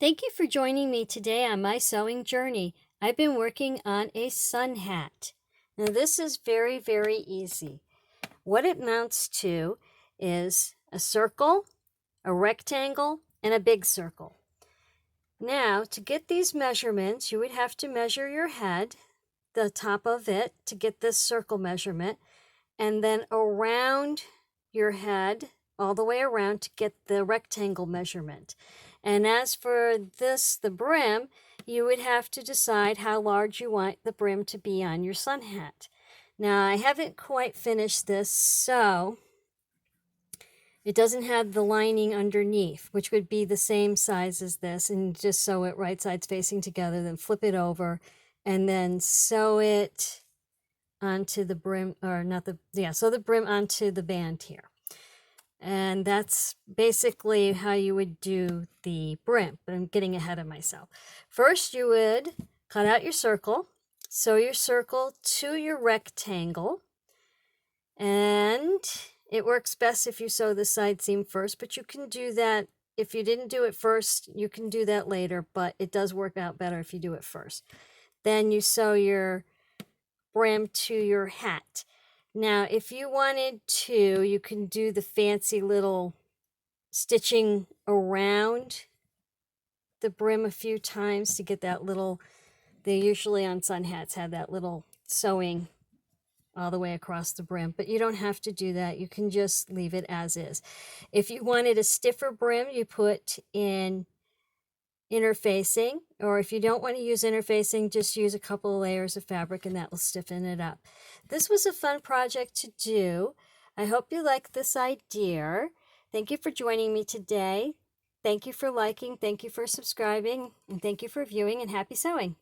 Thank you for joining me today on my sewing journey. I've been working on a sun hat. Now this is very, very easy. What it mounts to is a circle, a rectangle, and a big circle. Now to get these measurements, you would have to measure your head, the top of it, to get this circle measurement, and then around your head, all the way around to get the rectangle measurement. And as for this, the brim, you would have to decide how large you want the brim to be on your sun hat. Now, I haven't quite finished this, so it doesn't have the lining underneath, which would be the same size as this, and just sew it right sides facing together, then flip it over, and then sew it onto the brim, or not the, yeah, sew the brim onto the band here. And that's basically how you would do the brim, but I'm getting ahead of myself. First, you would cut out your circle, sew your circle to your rectangle, and it works best if you sew the side seam first, but you can do that. If you didn't do it first, you can do that later, but it does work out better if you do it first. Then you sew your brim to your hat. Now, if you wanted to, you can do the fancy little stitching around the brim a few times to get that little, they usually on sun hats have that little sewing all the way across the brim, but you don't have to do that. You can just leave it as is. If you wanted a stiffer brim, you put in interfacing, or if you don't want to use interfacing, just use a couple of layers of fabric and that will stiffen it up. This was a fun project to do. I hope you like this idea. Thank you for joining me today. Thank you for liking, thank you for subscribing, and thank you for viewing, and happy sewing.